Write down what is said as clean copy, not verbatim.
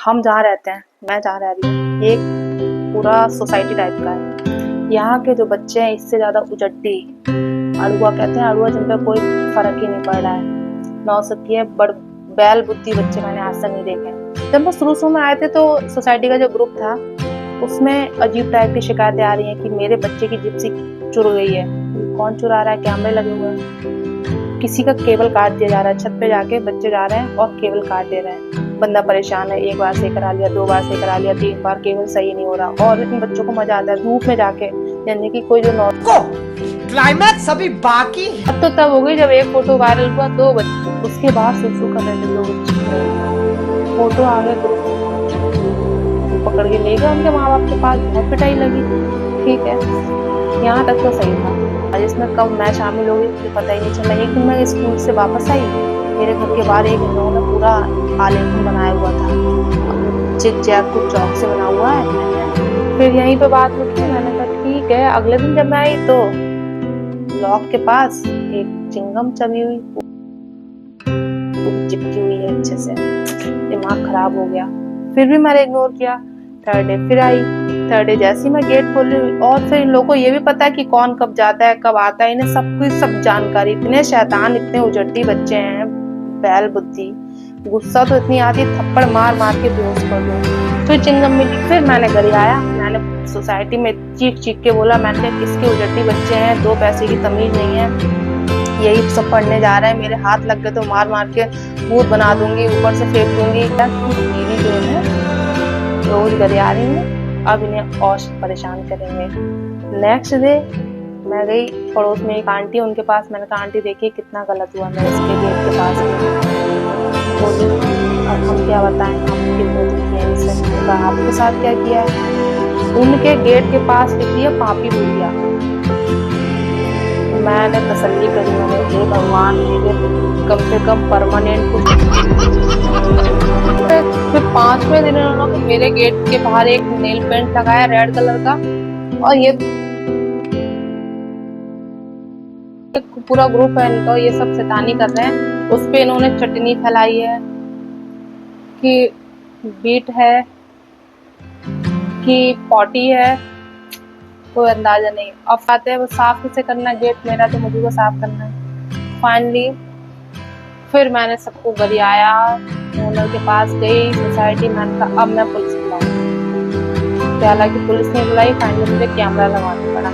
हम जहाँ रहते हैं, मैं जहाँ रह रही हूँ, एक पूरा सोसाइटी टाइप का है। यहाँ के जो बच्चे हैं इससे ज्यादा उचट्टी, अड़ुआ कहते हैं, अड़ुआ जिन पर कोई फर्क ही नहीं पड़ रहा है। नौसिखिए है बड़ बैल बुद्धि बच्चे मैंने आज तक नहीं देखे। जब मैं शुरू में आए थे तो सोसाइटी का जो ग्रुप था उसमें अजीब टाइप की शिकायतें आ रही हैं कि मेरे बच्चे की जिप्सी चुर गई है। कौन चुरा रहा है? कैमरे लगे हुए हैं, किसी का केबल काट दिया जा रहा है। छत पे जाके बच्चे जा रहे हैं और केबल काट दे रहे हैं। बंदा परेशान है, एक बार सही करा लिया, 2 बार सही करा लिया, 3 बार केबल सही नहीं हो रहा। और इन बच्चों को मजा आता है धूप में जाके, यानी कि कोई जो क्लाइमैक्स अभी बाकी। अब तो तब हो गई जब एक फोटो वायरल हुआ, 2 बच्चे उसके बाद सुसु कर रहे थे 2 बच्चे। फोटो आ गए ग्रुप में, पकड़ के ले गए उनके माँ बाप के पास। बहुत पिटाई लगी। ठीक है, यहाँ तक तो सही था। इसमें कब मैं शामिल हो गई मुझे पता ही नहीं चला। एक दिन मैं स्कूल से वापस आई, मेरे घर के बाहर एक लोगों ने पूरा आलेखन बनाया हुआ था, जिग जैग कुछ चौक से बना हुआ है। फिर यहीं पे बात उठी, मैंने कहा ठीक है। अगले दिन जब मैं आई तो लॉक के पास एक चिंगम चबी हुई, चिपकी हुई है अच्छे से। दिमाग खराब हो गया। फिर भी मैंने इग्नोर किया। थर्ड डे फिर आई। थर्ड डे जैसे ही मैं गेट खोली, और फिर इन लोगों को ये भी पता है कि कौन कब जाता है कब आता है, इन्हें सब कुछ सब जानकारी। इतने शैतान, इतने उजड़ती बच्चे हैं, बैल बुद्धि। गुस्सा तो इतनी आती, थप्पड़ मार मार के बेहोश कर दूं। फिर चिंगम मिली, फिर मैंने घर आया। मैंने सोसाइटी में चीख चीख के बोला, मैंने किसके उजड़ती बच्चे हैं, 2 पैसे की तमीज नहीं है, यही सब पढ़ने जा रहे हैं, मेरे हाथ लग गए तो मार मार के भूत बना दूंगी, ऊपर से फेंक दूंगी। दीदी जो है रोज घर आ रही है, अब इन्हें और परेशान करेंगे। नेक्स्ट डे मैं गई पड़ोस में, एक आंटी उनके पास। मैंने कहा आंटी देखिए कितना गलत हुआ, मैं इसके गेट के पास बोली अब हम क्या बताएं, हम कितने दुखी हैं इससे। आपके साथ क्या किया है? उनके गेट के पास लिख दिया पापी भूलिया। मैंने तसल्ली करी, मैंने हे भगवान मेरे कम से कम परमानेंट कुछ। फिर 5वें दिन उन्होंने मेरे गेट के बाहर एक नेल पेंट लगाया रेड कलर का, और ये पूरा ग्रुप है इनका, ये सब शैतानी कर रहे हैं। उस पे इन्होंने चटनी फैलाई है कि बीट है कि पॉटी है, कोई अंदाजा नहीं। अब आते हैं वो साफ किसे करना है, गेट मेरा तो मुझे को साफ करना है। फाइनली फिर मैंने सबको गरियाया, ओनर के पास गई सोसाइटी। मैंने कहा अब मैं पुलिस बुलाऊंगी। हालांकि पुलिस नहीं बुलाई, फाइनली मुझे कैमरा लगाना पड़ा।